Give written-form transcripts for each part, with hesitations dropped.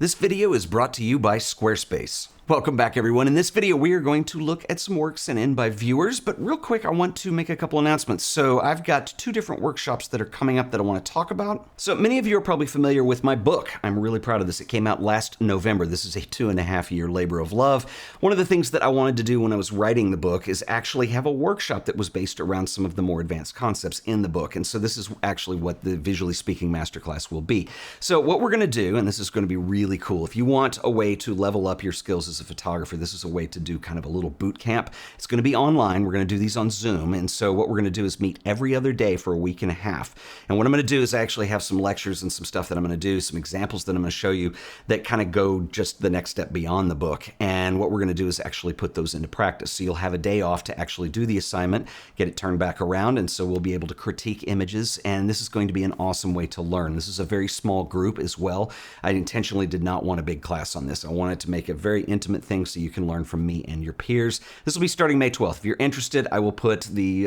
This video is brought to you by Squarespace. Welcome back, everyone. In this video, we are going to look at some work sent in by viewers, but real quick, I want to make a couple announcements. So I've got two different workshops that are coming up that I want to talk about. So many of you are probably familiar with my book. I'm really proud of this. It came out last November. This is a 2.5-year labor of love. One of the things that I wanted to do when I was writing the book is actually have a workshop that was based around some of the more advanced concepts in the book. And so this is actually what the Visually Speaking Masterclass will be. So what we're going to do, and this is going to be really cool, if you want a way to level up your skills as a photographer, this is a way to do kind of a little boot camp. It's going to be online. We're going to do these on Zoom. And so what we're going to do is meet every other day for a week and a half. And what I'm going to do is actually have some lectures and some stuff that I'm going to do, some examples that I'm going to show you that kind of go just the next step beyond the book. And what we're going to do is actually put those into practice. So you'll have a day off to actually do the assignment, get it turned back around. And so we'll be able to critique images. And this is going to be an awesome way to learn. This is a very small group as well. I intentionally did not want a big class on this. I wanted to make a very intimate thing so you can learn from me and your peers. This will be starting May 12th. If you're interested, I will put the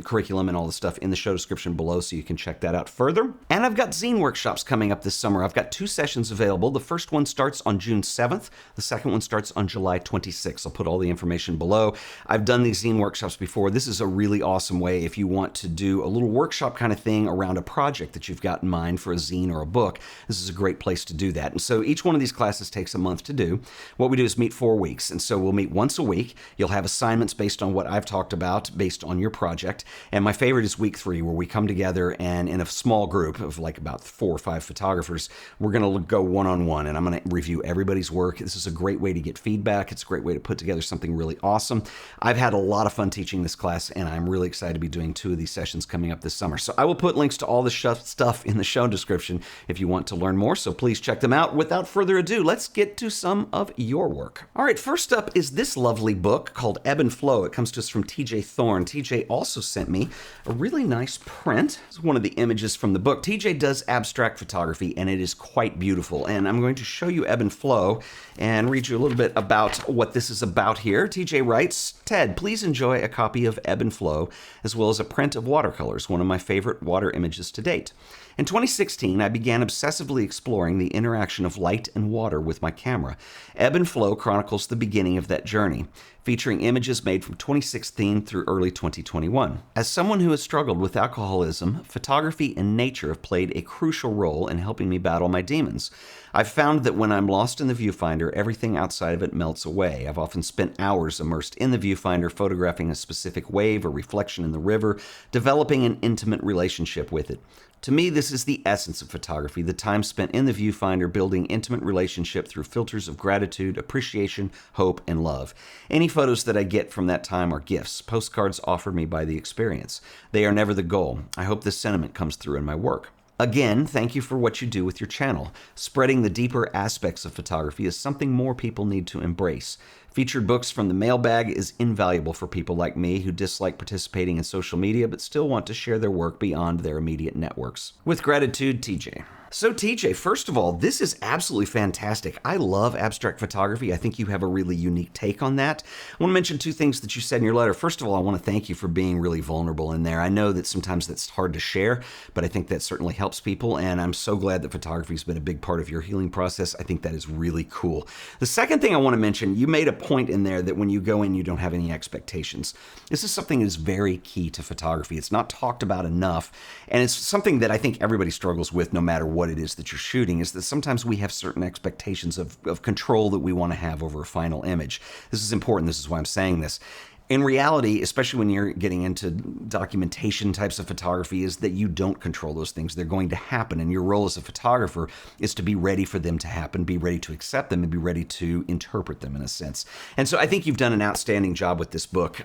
curriculum and all the stuff in the show description below so you can check that out further. And I've got zine workshops coming up this summer. I've got 2 sessions available. The first one starts on June 7th. The second one starts on July 26th. I'll put all the information below. I've done these zine workshops before. This is a really awesome way if you want to do a little workshop kind of thing around a project that you've got in mind for a zine or a book. This is a great place to do that. And so each one of these classes takes a month to do. What we do is meet 4 weeks. And so we'll meet once a week. You'll have assignments based on what I've talked about, based on your project. And my favorite is week 3, where we come together and in a small group of like about 4 or 5 photographers, we're going to go one-on-one and I'm going to review everybody's work. This is a great way to get feedback. It's a great way to put together something really awesome. I've had a lot of fun teaching this class and I'm really excited to be doing 2 of these sessions coming up this summer. So I will put links to all the stuff in the show description if you want to learn more. So please check them out. Without further ado, let's get to some of your work. All right, first up is this lovely book called Ebb and Flow. It comes to us from Thorne. TJ also sent me a really nice print. It's one of the images from the book. TJ does abstract photography and it is quite beautiful. And I'm going to show you Ebb and Flow and read you a little bit about what this is about here. TJ writes, Ted, please enjoy a copy of Ebb and Flow as well as a print of watercolors, one of my favorite water images to date. In 2016, I began obsessively exploring the interaction of light and water with my camera. Ebb and Flow chronicles the beginning of that journey, featuring images made from 2016 through early 2021. As someone who has struggled with alcoholism, photography and nature have played a crucial role in helping me battle my demons. I've found that when I'm lost in the viewfinder, everything outside of it melts away. I've often spent hours immersed in the viewfinder, photographing a specific wave or reflection in the river, developing an intimate relationship with it. To me, this is the essence of photography, the time spent in the viewfinder building intimate relationship through filters of gratitude, appreciation, hope, and love. Any photos that I get from that time are gifts, postcards offered me by the experience. They are never the goal. I hope this sentiment comes through in my work. Again, thank you for what you do with your channel. Spreading the deeper aspects of photography is something more people need to embrace. Featured books from the mailbag is invaluable for people like me who dislike participating in social media but still want to share their work beyond their immediate networks. With gratitude, TJ. So TJ, first of all, this is absolutely fantastic. I love abstract photography. I think you have a really unique take on that. I want to mention 2 things that you said in your letter. First of all, I want to thank you for being really vulnerable in there. I know that sometimes that's hard to share, but I think that certainly helps people, and I'm so glad that photography has been a big part of your healing process. I think that is really cool. The second thing I want to mention, you made a point in there that when you go in, you don't have any expectations. This is something that is very key to photography. It's not talked about enough, and it's something that I think everybody struggles with no matter what it is that you're shooting, is that sometimes we have certain expectations of control that we want to have over a final image. This is important. This is why I'm saying this. In reality, especially when you're getting into documentation types of photography, is that you don't control those things. They're going to happen, and your role as a photographer is to be ready for them to happen, be ready to accept them, and be ready to interpret them in a sense. And so I think you've done an outstanding job with this book.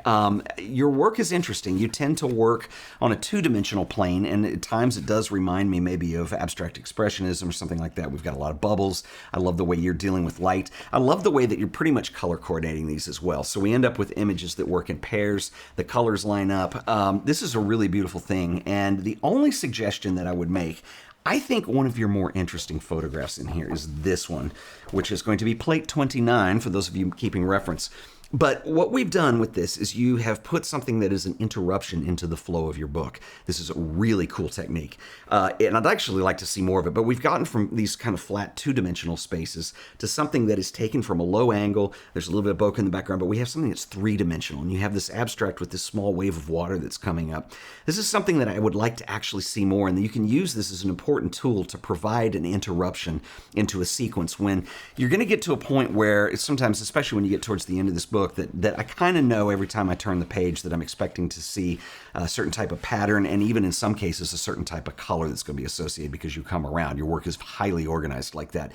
Your work is interesting. You tend to work on a 2-dimensional plane, and at times it does remind me maybe of abstract expressionism or something like that. We've got a lot of bubbles. I love the way you're dealing with light. I love the way that you're pretty much color coordinating these as well. So we end up with images that work in pairs, the colors line up. This is a really beautiful thing, and the only suggestion that I would make, I think one of your more interesting photographs in here is this one, which is going to be plate 29 for those of you keeping reference. But what we've done with this is you have put something that is an interruption into the flow of your book. This is a really cool technique. And I'd actually like to see more of it, but we've gotten from these kind of flat two-dimensional spaces to something that is taken from a low angle. There's a little bit of bokeh in the background, but we have something that's three-dimensional, and you have this abstract with this small wave of water that's coming up. This is something that I would like to actually see more, and you can use this as an important tool to provide an interruption into a sequence when you're going to get to a point where it's sometimes, especially when you get towards the end of this book, that I kind of know every time I turn the page that I'm expecting to see a certain type of pattern, and even in some cases a certain type of color that's going to be associated because you come around. Your work is highly organized like that.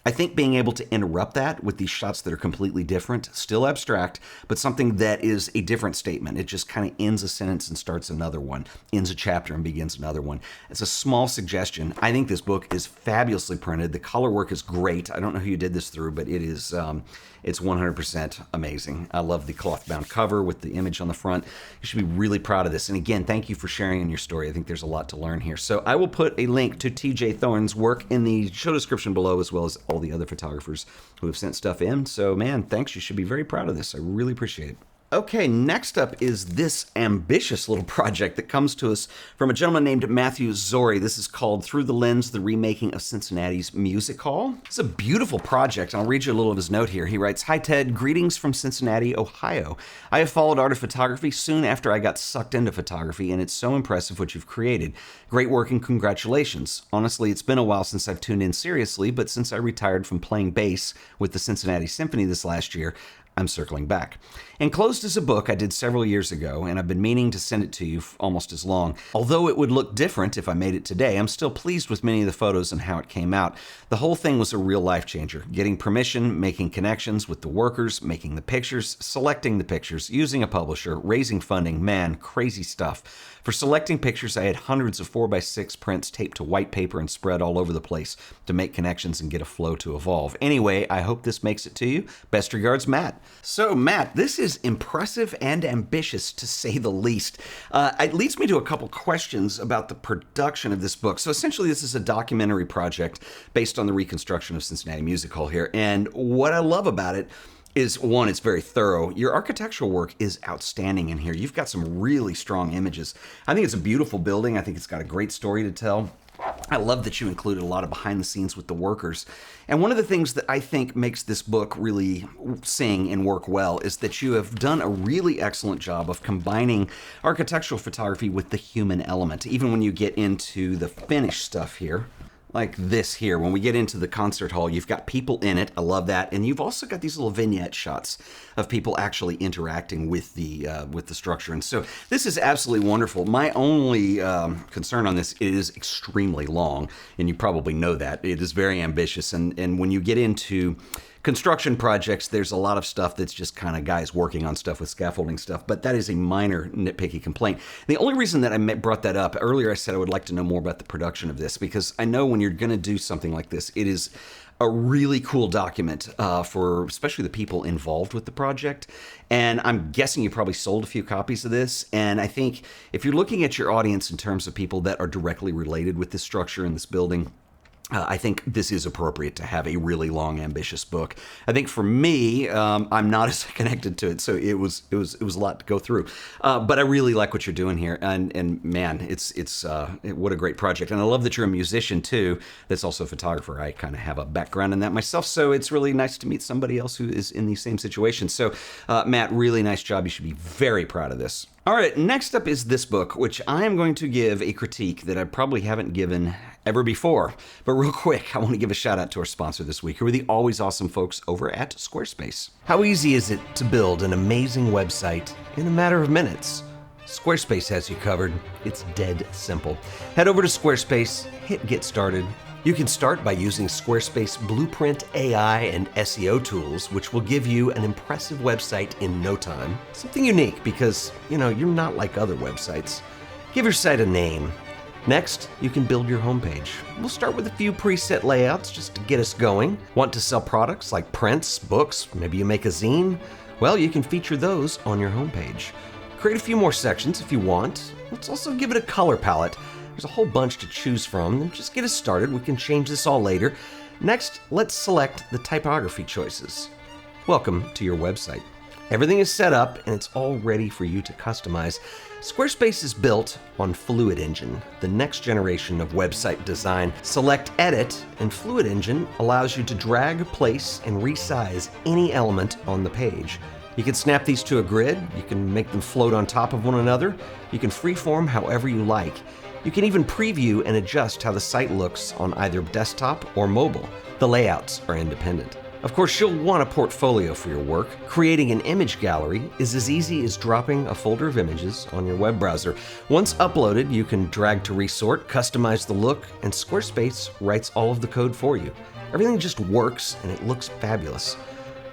I think being able to interrupt that with these shots that are completely different, still abstract, but something that is a different statement. It just kind of ends a sentence and starts another one, ends a chapter and begins another one. It's a small suggestion. I think this book is fabulously printed. The color work is great. I don't know who you did this through, but it is it's 100% amazing. I love the cloth-bound cover with the image on the front. You should be really proud of this. And again, thank you for sharing in your story. I think there's a lot to learn here. So I will put a link to TJ Thorne's work in the show description below, as well as all the other photographers who have sent stuff in. So man, thanks. You should be very proud of this. I really appreciate it. Okay, next up is this ambitious little project that comes to us from a gentleman named Matthew Zory. This is called Through the Lens, the Remaking of Cincinnati's Music Hall. It's a beautiful project, and I'll read you a little of his note here. He writes, "Hi Ted, greetings from Cincinnati, Ohio. I have followed art of photography soon after I got sucked into photography, and it's so impressive what you've created. Great work and congratulations. Honestly, it's been a while since I've tuned in seriously, but since I retired from playing bass with the Cincinnati Symphony this last year, I'm circling back. Enclosed is a book I did several years ago, and I've been meaning to send it to you almost as long. Although it would look different if I made it today, I'm still pleased with many of the photos and how it came out. The whole thing was a real life changer. Getting permission, making connections with the workers, making the pictures, selecting the pictures, using a publisher, raising funding, man, crazy stuff. For selecting pictures, I had hundreds of 4x6 prints taped to white paper and spread all over the place to make connections and get a flow to evolve. Anyway, I hope this makes it to you. Best regards, Matt." So, Matt, this is impressive and ambitious, to say the least. It leads me to a couple questions about the production of this book. So, essentially, this is a documentary project based on the reconstruction of Cincinnati Music Hall here. And what I love about it is, one, it's very thorough. Your architectural work is outstanding in here. You've got some really strong images. I think it's a beautiful building. I think it's got a great story to tell. I love that you included a lot of behind the scenes with the workers. And one of the things that I think makes this book really sing and work well is that you have done a really excellent job of combining architectural photography with the human element. Even when you get into the finished stuff here, like this here, when we get into the concert hall, you've got people in it. I love that. And you've also got these little vignette shots of people actually interacting with the structure. And so this is absolutely wonderful. My only concern on this, it is extremely long, and you probably know that. It is very ambitious. And when you get into construction projects, there's a lot of stuff that's just kind of guys working on stuff with scaffolding stuff, but that is a minor nitpicky complaint. The only reason that I brought that up, earlier I said I would like to know more about the production of this, because I know when you're going to do something like this, it is a really cool document for especially the people involved with the project. And I'm guessing you probably sold a few copies of this. And I think if you're looking at your audience in terms of people that are directly related with this structure and this building, I think this is appropriate to have a really long, ambitious book. I think for me, I'm not as connected to it, so it was a lot to go through. But I really like what you're doing here, and man, it's what a great project. And I love that you're a musician too. That's also a photographer. I kind of have a background in that myself, so it's really nice to meet somebody else who is in the same situation. So, Matt, really nice job. You should be very proud of this. All right, next up is this book, which I am going to give a critique that I probably haven't given ever before. But real quick, I want to give a shout out to our sponsor this week, who are the always awesome folks over at Squarespace. How easy is it to build an amazing website in a matter of minutes? Squarespace has you covered. It's dead simple. Head over to Squarespace, hit get started. You can start by using Squarespace Blueprint AI and SEO tools, which will give you an impressive website in no time. Something unique because, you're not like other websites. Give your site a name. Next, you can build your homepage. We'll start with a few preset layouts just to get us going. Want to sell products like prints, books, maybe you make a zine? Well, you can feature those on your homepage. Create a few more sections if you want. Let's also give it a color palette. There's a whole bunch to choose from. Just get us started. We can change this all later. Next, let's select the typography choices. Welcome to your website. Everything is set up and it's all ready for you to customize. Squarespace is built on Fluid Engine, the next generation of website design. Select Edit, and Fluid Engine allows you to drag, place, and resize any element on the page. You can snap these to a grid, you can make them float on top of one another, you can freeform however you like. You can even preview and adjust how the site looks on either desktop or mobile. The layouts are independent. Of course, you'll want a portfolio for your work. Creating an image gallery is as easy as dropping a folder of images on your web browser. Once uploaded, you can drag to resort, customize the look, and Squarespace writes all of the code for you. Everything just works and it looks fabulous.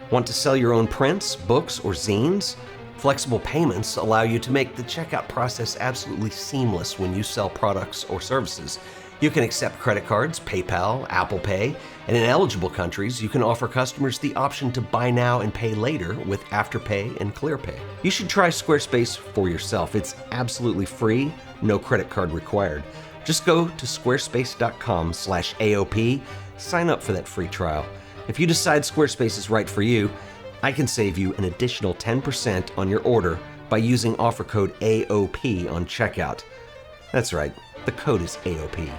Want to sell your own prints, books, or zines? Flexible payments allow you to make the checkout process absolutely seamless when you sell products or services. You can accept credit cards, PayPal, Apple Pay, and in eligible countries, you can offer customers the option to buy now and pay later with Afterpay and ClearPay. You should try Squarespace for yourself. It's absolutely free, no credit card required. Just go to squarespace.com/AOP, sign up for that free trial. If you decide Squarespace is right for you, I can save you an additional 10% on your order by using offer code AOP on checkout. That's right, the code is AOP.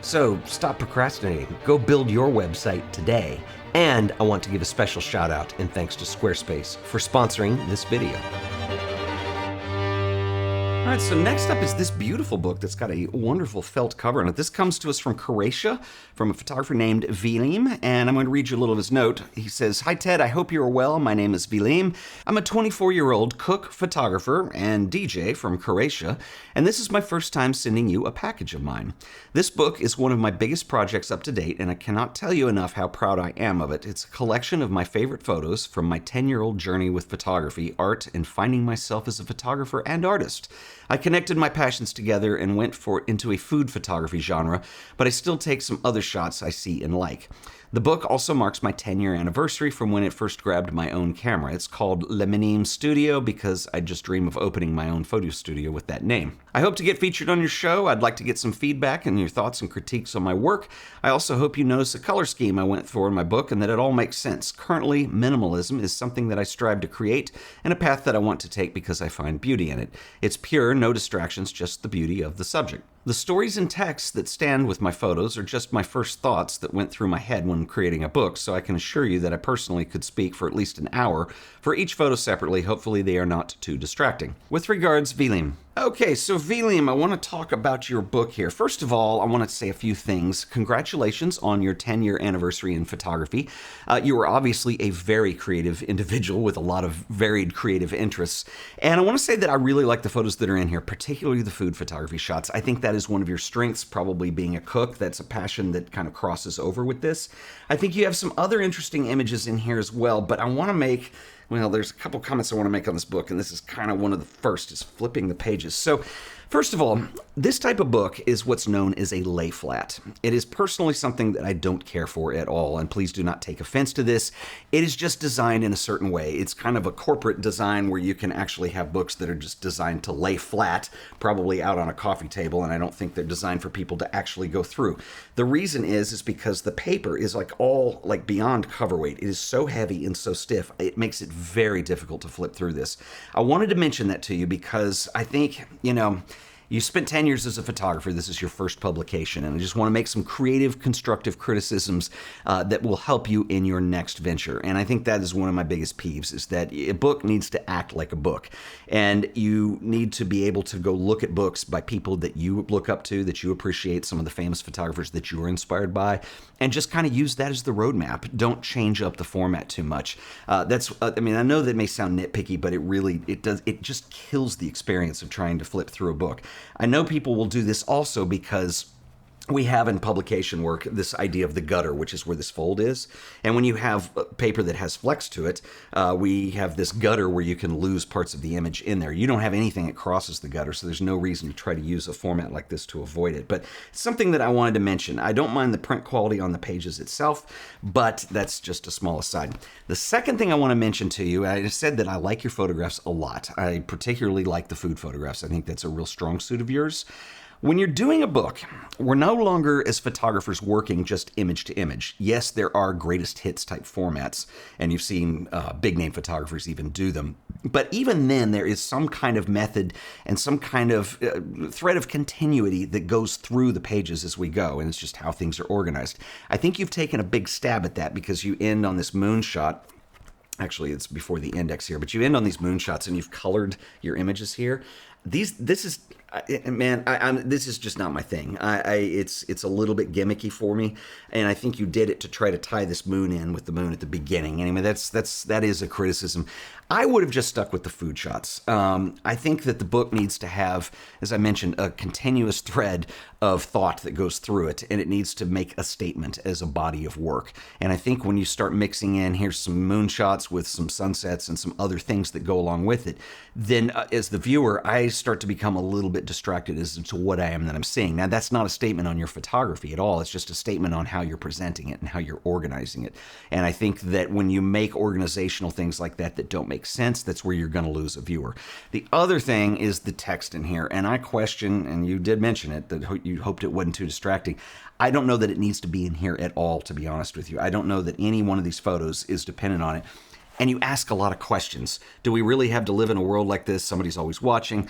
So stop procrastinating, go build your website today. And I want to give a special shout out and thanks to Squarespace for sponsoring this video. All right, so next up is this beautiful book that's got a wonderful felt cover on it. This comes to us from Croatia, from a photographer named Vilim, and I'm going to read you a little of his note. He says, "Hi Ted, I hope you're well. My name is Vilim. I'm a 24-year-old cook, photographer, and DJ from Croatia, and this is my first time sending you a package of mine. This book is one of my biggest projects up to date, and I cannot tell you enough how proud I am of it. It's a collection of my favorite photos from my 10-year-old journey with photography, art, and finding myself as a photographer and artist. I connected my passions together and went into a food photography genre, but I still take some other shots I see and like. The book also marks my 10-year anniversary from when it first grabbed my own camera. It's called Minim Studio because I just dream of opening my own photo studio with that name. I hope to get featured on your show. I'd like to get some feedback and your thoughts and critiques on my work. I also hope you notice the color scheme I went for in my book and that it all makes sense. Currently, minimalism is something that I strive to create and a path that I want to take because I find beauty in it. It's pure, no distractions, just the beauty of the subject. The stories and texts that stand with my photos are just my first thoughts that went through my head when creating a book, so I can assure you that I personally could speak for at least an hour for each photo separately. Hopefully they are not too distracting. With regards, Vilim." Okay, so Vilim, I want to talk about your book here. First of all, I want to say a few things. Congratulations on your 10-year anniversary in photography. You are obviously a very creative individual with a lot of varied creative interests. And I want to say that I really like the photos that are in here, particularly the food photography shots. I think that is one of your strengths, probably being a cook. That's a passion that kind of crosses over with this. I think you have some other interesting images in here as well, but I want to make... Well, there's a couple comments I want to make on this book, and this is kind of one of the first, is flipping the pages. So, first of all, this type of book is what's known as a lay flat. It is personally something that I don't care for at all, and please do not take offense to this. It is just designed in a certain way. It's kind of a corporate design where you can actually have books that are just designed to lay flat, probably out on a coffee table, and I don't think they're designed for people to actually go through. The reason is because the paper is all beyond cover weight. It is so heavy and so stiff, it makes it very difficult to flip through this. I wanted to mention that to you because I think, you spent 10 years as a photographer. This is your first publication, and I just want to make some creative, constructive criticisms that will help you in your next venture. And I think that is one of my biggest peeves, is that a book needs to act like a book. And you need to be able to go look at books by people that you look up to, that you appreciate, some of the famous photographers that you are inspired by, and just kind of use that as the roadmap. Don't change up the format too much. I know that may sound nitpicky, but it just kills the experience of trying to flip through a book. I know people will do this also because we have in publication work this idea of the gutter, which is where this fold is. And when you have paper that has flex to it, we have this gutter where you can lose parts of the image in there. You don't have anything that crosses the gutter, so there's no reason to try to use a format like this to avoid it. But it's something that I wanted to mention. I don't mind the print quality on the pages itself, but that's just a small aside. The second thing I want to mention to you, I said that I like your photographs a lot. I particularly like the food photographs. I think that's a real strong suit of yours. When you're doing a book, we're no longer, as photographers, working just image to image. Yes, there are greatest hits type formats, and you've seen big name photographers even do them. But even then, there is some kind of method and some kind of thread of continuity that goes through the pages as we go, and it's just how things are organized. I think you've taken a big stab at that because you end on this moonshot. Actually, it's before the index here, but you end on these moonshots and you've colored your images here. This is, man, this is just not my thing. It's a little bit gimmicky for me, and I think you did it to try to tie this moon in with the moon at the beginning. Anyway, that is a criticism. I would have just stuck with the food shots. I think that the book needs to have, as I mentioned, a continuous thread of thought that goes through it, and it needs to make a statement as a body of work. And I think when you start mixing in, here's some moonshots with some sunsets and some other things that go along with it, then as the viewer, I start to become a little bit distracted as to what I am that I'm seeing. Now, that's not a statement on your photography at all. It's just a statement on how you're presenting it and how you're organizing it. And I think that when you make organizational things like that that don't make sense, that's where you're going to lose a viewer. The other thing is the text in here, and I question, and you did mention it, that you hoped it wasn't too distracting. I don't know that it needs to be in here at all, to be honest with you. I don't know that any one of these photos is dependent on it. And you ask a lot of questions. Do we really have to live in a world like this? Somebody's always watching.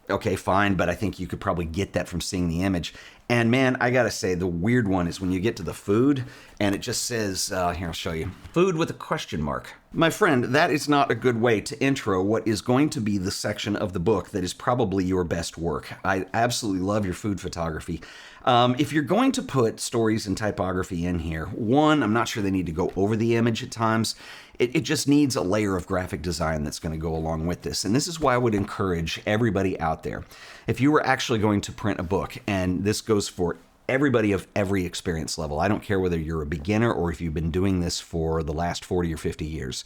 Okay, fine, but I think you could probably get that from seeing the image. And man, I gotta say, the weird one is when you get to the food, and it just says, here, I'll show you, food with a question mark. My friend, that is not a good way to intro what is going to be the section of the book that is probably your best work. I absolutely love your food photography. If you're going to put stories and typography in here, one, I'm not sure they need to go over the image at times. It just needs a layer of graphic design that's going to go along with this. And this is why I would encourage everybody out there, if you were actually going to print a book, and this goes for everybody of every experience level, I don't care whether you're a beginner or if you've been doing this for the last 40 or 50 years,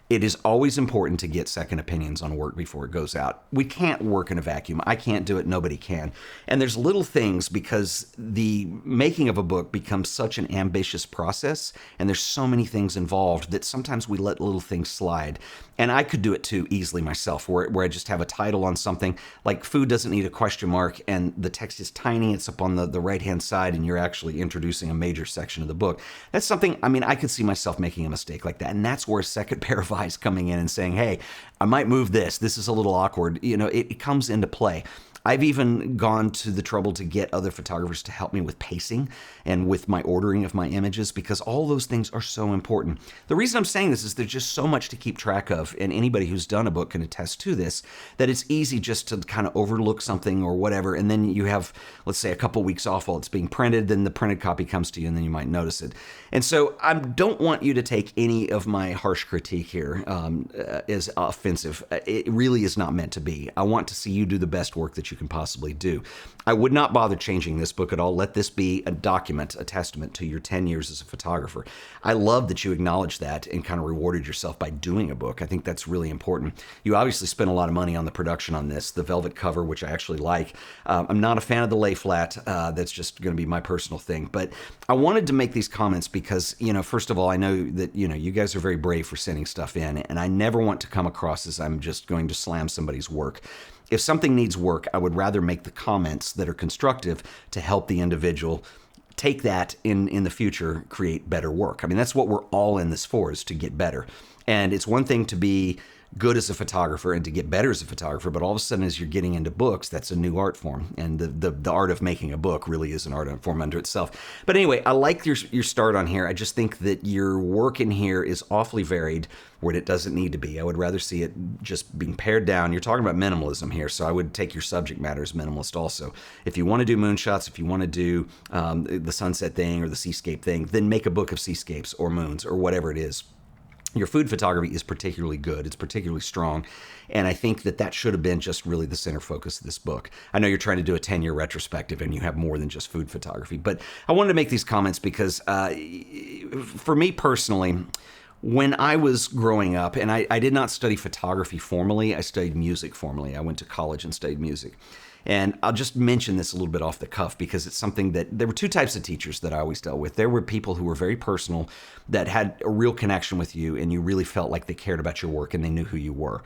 it is always important to get second opinions on work before it goes out. We can't work in a vacuum. I can't do it. Nobody can. And there's little things, because the making of a book becomes such an ambitious process, and there's so many things involved that sometimes we let little things slide. And I could do it too easily myself, where I just have a title on something, like food doesn't need a question mark, and the text is tiny, it's up on the right-hand side, and you're actually introducing a major section of the book. That's something, I mean, I could see myself making a mistake like that, and that's where a second pair of eyes coming in and saying, hey, I might move this is a little awkward. You know, it comes into play. I've even gone to the trouble to get other photographers to help me with pacing and with my ordering of my images, because all those things are so important. The reason I'm saying this is there's just so much to keep track of, and anybody who's done a book can attest to this, that it's easy just to kind of overlook something or whatever, and then you have, let's say, a couple weeks off while it's being printed, then the printed copy comes to you, and then you might notice it. And so I don't want you to take any of my harsh critique here as offensive. It really is not meant to be. I want to see you do the best work that you can possibly do. I would not bother changing this book at all. Let this be a document, a testament to your 10 years as a photographer. I love that you acknowledged that and kind of rewarded yourself by doing a book. I think that's really important. You obviously spent a lot of money on the production on this, the velvet cover, which I actually like. I'm not a fan of the lay flat. That's just going to be my personal thing. But I wanted to make these comments because, first of all, I know that, you guys are very brave for sending stuff in, and I never want to come across as I'm just going to slam somebody's work. If something needs work, I would rather make the comments that are constructive to help the individual take that in the future, create better work. I mean, that's what we're all in this for, is to get better. And it's one thing to be good as a photographer and to get better as a photographer, but all of a sudden, as you're getting into books, that's a new art form. And the art of making a book really is an art form unto itself. But anyway, I like your start on here. I just think that your work in here is awfully varied where it doesn't need to be. I would rather see it just being pared down. You're talking about minimalism here, so I would take your subject matter as minimalist also. If you want to do moonshots, if you want to do the sunset thing or the seascape thing, then make a book of seascapes or moons or whatever it is. Your food photography is particularly good. It's particularly strong. And I think that should have been just really the center focus of this book. I know you're trying to do a 10-year retrospective and you have more than just food photography, but I wanted to make these comments because for me personally, when I was growing up, and I did not study photography formally, I studied music formally. I went to college and studied music. And I'll just mention this a little bit off the cuff because it's something that there were two types of teachers that I always dealt with. There were people who were very personal, that had a real connection with you, and you really felt like they cared about your work and they knew who you were.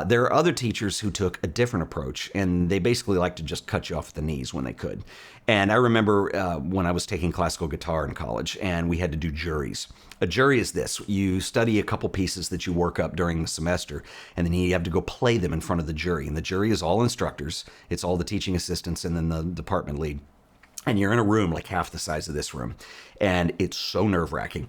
There are other teachers who took a different approach, and they basically liked to just cut you off at the knees when they could. And I remember when I was taking classical guitar in college, and we had to do juries. A jury is this: you study a couple pieces that you work up during the semester, and then you have to go play them in front of the jury. And the jury is all instructors, it's all the teaching assistants and then the department lead. And you're in a room like half the size of this room, and it's so nerve-wracking.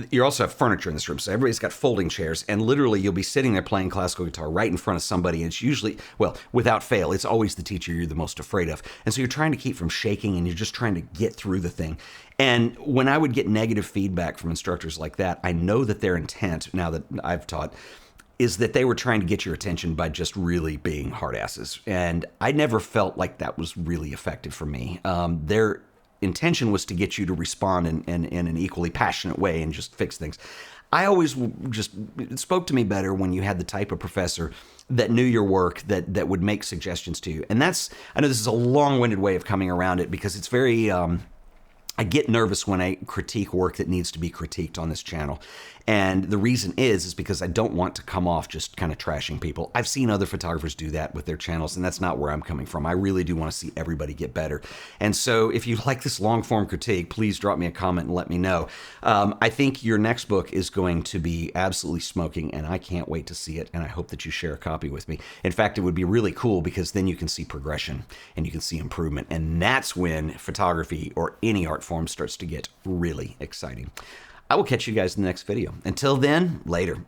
You also have furniture in this room, so everybody's got folding chairs, and literally you'll be sitting there playing classical guitar right in front of somebody, and it's usually, well, without fail, it's always the teacher you're the most afraid of. And so you're trying to keep from shaking, and you're just trying to get through the thing. And when I would get negative feedback from instructors like that, I know that their intent, now that I've taught, is that they were trying to get your attention by just really being hard asses. And I never felt like that was really effective for me. Their intention was to get you to respond in an equally passionate way and just fix things. I always just, it spoke to me better when you had the type of professor that knew your work, that would make suggestions to you. And that's, I know this is a long-winded way of coming around it because it's very, I get nervous when I critique work that needs to be critiqued on this channel. And the reason is because I don't want to come off just kind of trashing people. I've seen other photographers do that with their channels, and that's not where I'm coming from. I really do want to see everybody get better. And so if you like this long form critique, please drop me a comment and let me know. I think your next book is going to be absolutely smoking, and I can't wait to see it. And I hope that you share a copy with me. In fact, it would be really cool because then you can see progression and you can see improvement. And that's when photography or any art form starts to get really exciting. I will catch you guys in the next video. Until then, later.